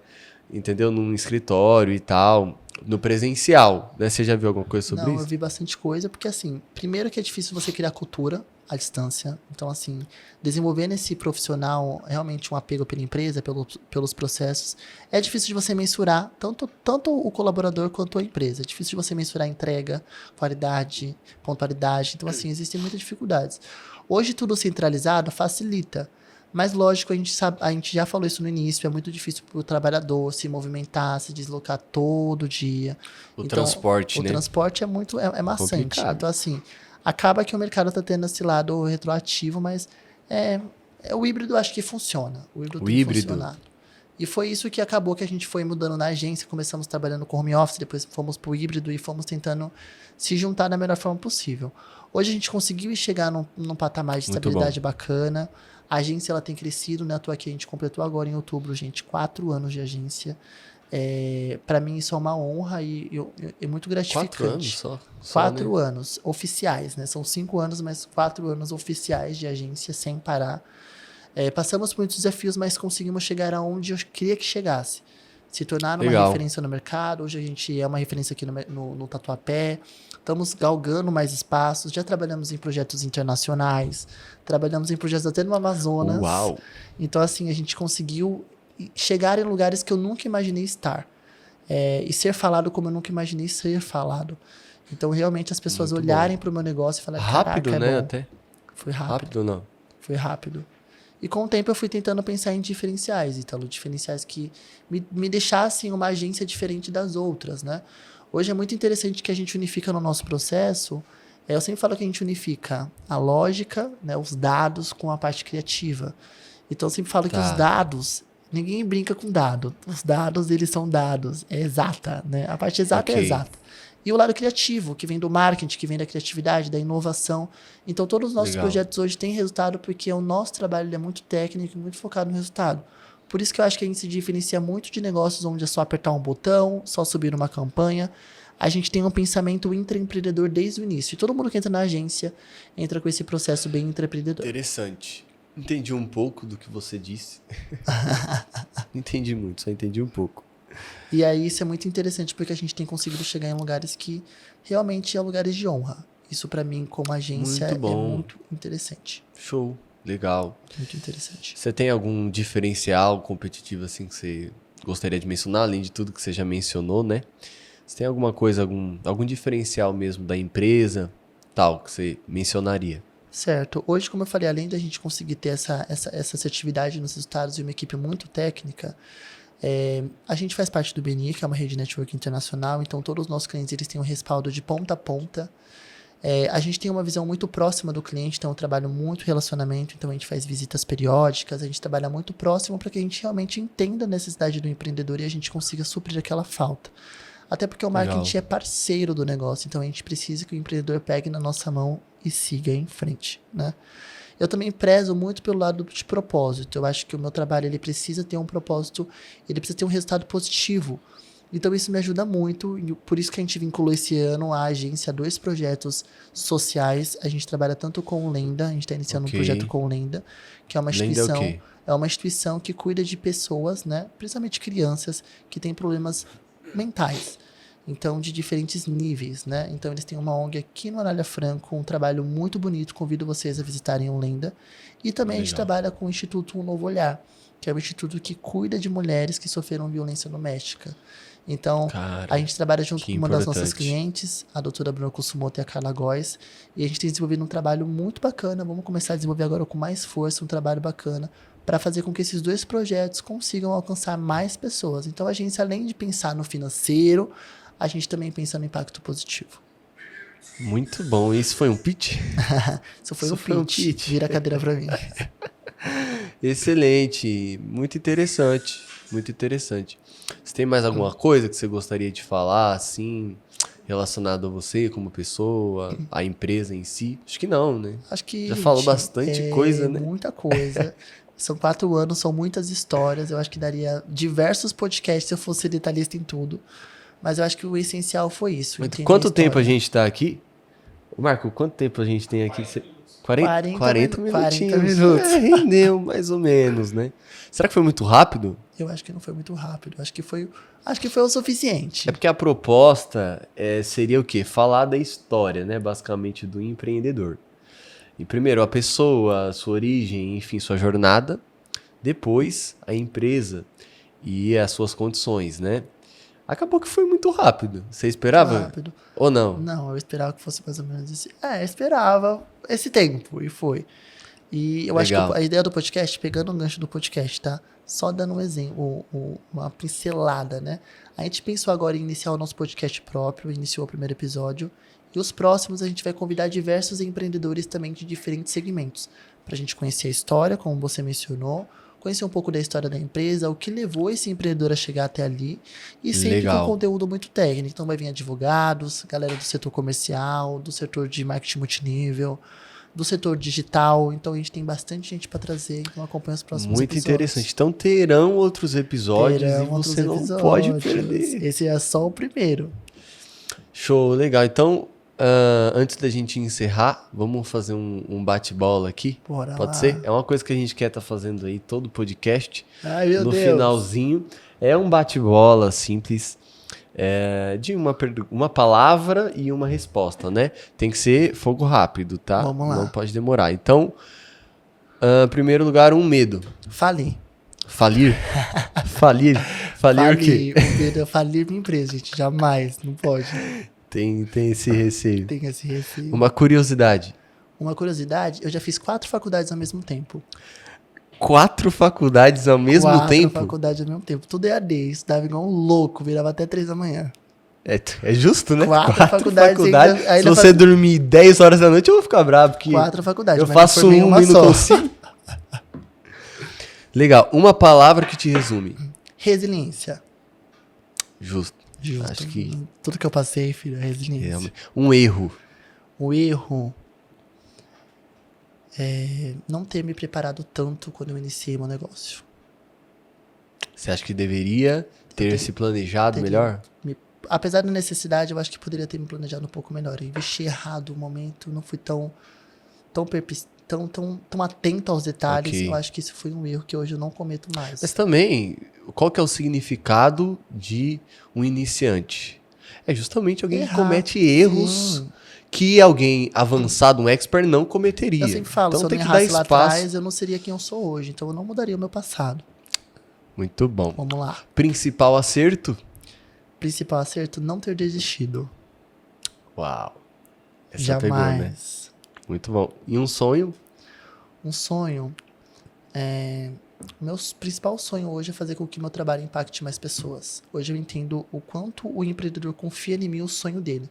entendeu? Num escritório e tal, no presencial, né? Você já viu alguma coisa sobre isso? Não, eu vi bastante coisa, porque assim, primeiro que é difícil você criar cultura à distância. Então, assim, desenvolver nesse profissional realmente um apego pela empresa, pelos processos, é difícil de você mensurar, tanto o colaborador quanto a empresa. É difícil de você mensurar entrega, qualidade, pontualidade. Então, assim, existem muitas dificuldades. Hoje, tudo centralizado facilita. Mas, lógico, a gente já falou isso no início, é muito difícil para o trabalhador se movimentar, se deslocar todo dia. O transporte, né? O transporte é maçante. Complicado. Então, assim, acaba que o mercado está tendo esse lado retroativo, mas o híbrido acho que funciona. O híbrido tem funcionado. E foi isso que acabou que a gente foi mudando na agência, começamos trabalhando com home office, depois fomos para o híbrido e fomos tentando se juntar da melhor forma possível. Hoje a gente conseguiu chegar num patamar de estabilidade bacana. A agência ela tem crescido, né? À toa que a gente completou agora em outubro, gente, 4 anos de agência. Para mim isso é uma honra e muito gratificante. 4 anos só? 4 anos oficiais, né? São 5 anos, mas 4 anos oficiais de agência sem parar. Passamos por muitos desafios, mas conseguimos chegar aonde eu queria que chegasse. Se tornar uma referência no mercado. Hoje a gente é uma referência aqui no Tatuapé. Estamos galgando mais espaços. Já trabalhamos em projetos internacionais. Trabalhamos em projetos até no Amazonas. Uau! Então, assim, a gente conseguiu chegar em lugares que eu nunca imaginei estar. E ser falado como eu nunca imaginei ser falado. Então, realmente, as pessoas olharem para o meu negócio e falarem, rápido, caraca, né? bom. Até. Foi rápido. Rápido não? Foi rápido. E com o tempo eu fui tentando pensar em diferenciais, Ítalo. Diferenciais que me deixassem uma agência diferente das outras, né? Hoje é muito interessante que a gente unifica no nosso processo. Eu sempre falo que a gente unifica a lógica, né, os dados com a parte criativa. Então eu sempre falo que os dados Ninguém brinca com dado. Os dados, eles são dados. É exata, né? A parte exata é Ok. exata. E o lado criativo, que vem do marketing, que vem da criatividade, da inovação. Então, todos os nossos Legal. projetos hoje têm resultado porque o nosso trabalho ele é muito técnico, muito focado no resultado. Por isso que eu acho que a gente se diferencia muito de negócios onde é só apertar um botão, só subir uma campanha. A gente tem um pensamento intraempreendedor desde o início. E todo mundo que entra na agência entra com esse processo bem intraempreendedor. Interessante. Entendi um pouco do que você disse. Não entendi muito, só entendi um pouco. E aí isso é muito interessante porque a gente tem conseguido chegar em lugares que realmente é lugares de honra. Isso pra mim, como agência, Muito bom. é muito interessante. Show. Legal. Muito interessante. Você tem algum diferencial competitivo assim que você gostaria de mencionar, além de tudo que você já mencionou, né? Você tem alguma coisa, algum diferencial mesmo da empresa, tal, que você mencionaria? Certo. Hoje, como eu falei, além da gente conseguir ter essa assertividade nos resultados e uma equipe muito técnica, a gente faz parte do BNI, que é uma rede network internacional, então todos os nossos clientes eles têm um respaldo de ponta a ponta. A gente tem uma visão muito próxima do cliente, então eu trabalho muito relacionamento, então a gente faz visitas periódicas, a gente trabalha muito próximo para que a gente realmente entenda a necessidade do empreendedor e a gente consiga suprir aquela falta. Até porque o marketing é parceiro do negócio, então a gente precisa que o empreendedor pegue na nossa mão e siga em frente, né? Eu também prezo muito pelo lado de propósito. Eu acho que o meu trabalho ele precisa ter um propósito, ele precisa ter um resultado positivo. Então isso me ajuda muito, e por isso que a gente vinculou esse ano a agência a 2 projetos sociais. A gente trabalha tanto com o Lenda, a gente está iniciando um projeto com o Lenda, que é uma instituição, Lenda é o quê? é uma instituição que cuida de pessoas, né, principalmente crianças, que têm problemas mentais. Então, de diferentes níveis, né? Então, eles têm uma ONG aqui no Anália Franco, um trabalho muito bonito. Convido vocês a visitarem o Lenda. E também a gente trabalha com o Instituto Um Novo Olhar, que é um instituto que cuida de mulheres que sofreram violência doméstica. Então, Cara, a gente trabalha junto com uma das nossas importante. clientes, a doutora Bruna Kusumoto e a Carla Góes, e a gente tem desenvolvido um trabalho muito bacana. Vamos começar a desenvolver agora com mais força um trabalho bacana para fazer com que esses 2 projetos consigam alcançar mais pessoas. Então, a agência, além de pensar no financeiro, a gente também pensa no impacto positivo. Muito bom. Isso foi um pitch? Isso foi Isso um foi um pitch. pitch. Vira a cadeira para mim. Excelente. Muito interessante. Muito interessante. Você tem mais alguma coisa que você gostaria de falar, assim, relacionado a você como pessoa, a empresa em si? Acho que não, né? Acho que Já falou gente, bastante coisa, né? Muita coisa. São 4 anos, são muitas histórias. Eu acho que daria diversos podcasts se eu fosse detalhista em tudo. Mas eu acho que o essencial foi isso. Mas entender quanto a história. tempo a gente tá aqui? Ô, Marco, quanto tempo a gente tem aqui? 40 40 minutinhos. minutos. Rendeu mais ou menos, né? Será que foi muito rápido? Eu acho que não foi muito rápido. Acho que foi o suficiente. É porque a proposta seria o quê? Falar da história, né? Basicamente do empreendedor. E primeiro a pessoa, a sua origem, enfim, sua jornada. Depois a empresa e as suas condições, né? Acabou que foi muito rápido. Você esperava? Rápido. Ou não? Não, eu esperava que fosse mais ou menos esse. Esperava esse tempo, e foi. E eu acho Legal. que a ideia do podcast, pegando o gancho do podcast, tá? Só dando um exemplo, uma pincelada, né? A gente pensou agora em iniciar o nosso podcast próprio, iniciou o primeiro episódio. E os próximos a gente vai convidar diversos empreendedores também de diferentes segmentos. Pra gente conhecer a história, como você mencionou, conhecer um pouco da história da empresa, o que levou esse empreendedor a chegar até ali, e sempre Legal. com conteúdo muito técnico. Então vai vir advogados, galera do setor comercial, do setor de marketing multinível, do setor digital. Então a gente tem bastante gente para trazer, então acompanha os próximos Muito episódios. interessante. Então terão outros episódios Terão e você outros não pode episódios. perder. Esse é só o primeiro. Show, legal. Então, antes da gente encerrar, vamos fazer um bate-bola aqui? Bora Pode lá. ser? É uma coisa que a gente quer estar fazendo aí, todo podcast. Ai, meu No Deus. finalzinho. É um bate-bola simples, de uma palavra e uma resposta, né? Tem que ser fogo rápido, tá? Vamos lá. Não pode demorar. Então, primeiro lugar, um medo. Falei. Falir? Falir? Falir o quê? O medo é falir minha empresa, gente. Jamais. Não pode. Tem esse receio. Tem esse receio. Uma curiosidade. Uma curiosidade, eu já fiz 4 faculdades ao mesmo tempo. 4 faculdades ao mesmo 4 tempo? faculdades ao mesmo tempo. Tudo EAD. Estudava igual um louco. Virava até 3 da manhã. É justo, né? 4 Quatro faculdades ainda- Se ainda você faz- dormir 10 horas da noite, eu vou ficar bravo, porque 4 faculdades. eu mas não faço formei uma e não só. consigo. Legal. Uma palavra que te resume. Resiliência. Justo. Justo. Acho que Tudo que eu passei, filho, é resiliência. realmente. Um erro. O erro é não ter me preparado tanto quando eu iniciei meu negócio. Você acha que deveria ter se planejado teria. melhor? Apesar da necessidade, eu acho que poderia ter me planejado um pouco melhor. Eu investi errado o momento, não fui tão atento aos detalhes. Ok. Eu acho que isso foi um erro que hoje eu não cometo mais. Mas também, qual que é o significado de um iniciante? É justamente alguém que Errar. comete erros Sim. que alguém avançado, um expert, não cometeria. Eu sempre falo, Então se eu tem não que dar errasse lá espaço. atrás, eu não seria quem eu sou hoje. Então eu não mudaria o meu passado. Muito bom. Vamos lá. Principal acerto? Principal acerto, não ter desistido. Uau. Essa pegou, né? Jamais. Muito bom. E um sonho? Um sonho. Meu principal sonho hoje é fazer com que meu trabalho impacte mais pessoas. Hoje eu entendo o quanto o empreendedor confia em mim, o sonho dele.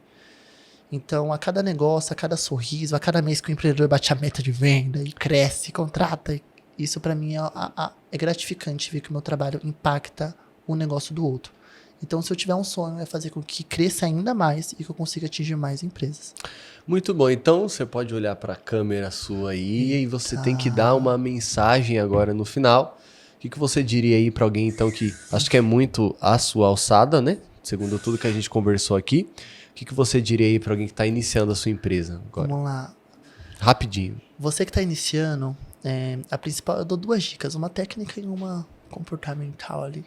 Então, a cada negócio, a cada sorriso, a cada mês que o empreendedor bate a meta de venda e cresce, contrata, isso para mim é gratificante ver que o meu trabalho impacta o negócio do outro. Então, se eu tiver um sonho, é fazer com que cresça ainda mais e que eu consiga atingir mais empresas. Muito bom. Então, você pode olhar para a câmera sua aí e você tem que dar uma mensagem agora no final. O que você diria aí para alguém, então, que acho que é muito a sua alçada, né? Segundo tudo que a gente conversou aqui. O que você diria aí para alguém que está iniciando a sua empresa agora? Vamos lá. Rapidinho. Você que está iniciando, a principal, eu dou 2 dicas, uma técnica e uma comportamental ali.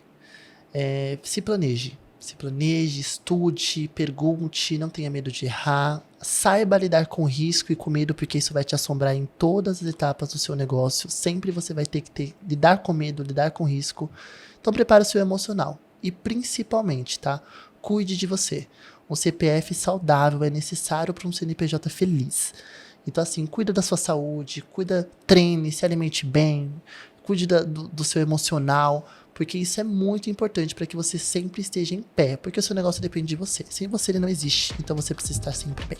Se planeje. Se planeje, estude, pergunte, não tenha medo de errar. Saiba lidar com risco e com medo, porque isso vai te assombrar em todas as etapas do seu negócio. Sempre você vai ter que lidar com medo, lidar com risco. Então prepare o seu emocional. E principalmente, tá? Cuide de você. Um CPF saudável é necessário para um CNPJ feliz. Então, assim, cuida da sua saúde, treine, se alimente bem, cuide do seu emocional, porque isso é muito importante para que você sempre esteja em pé, porque o seu negócio depende de você. Sem você, ele não existe, então você precisa estar sempre bem.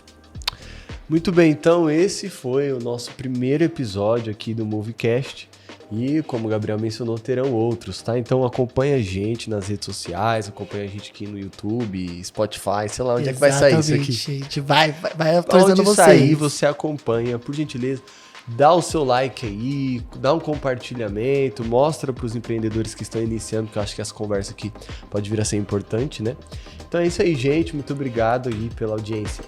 Muito bem, então esse foi o nosso primeiro episódio aqui do Movecast. E, como o Gabriel mencionou, terão outros, tá? Então acompanha a gente nas redes sociais, acompanha a gente aqui no YouTube, Spotify, sei lá onde é que vai sair isso aqui. Gente, vai atualizando onde vocês. sair, você acompanha, por gentileza. Dá o seu like aí, dá um compartilhamento, mostra para os empreendedores que estão iniciando, que eu acho que essa conversa aqui pode vir a ser importante, né? Então é isso aí, gente. Muito obrigado aí pela audiência.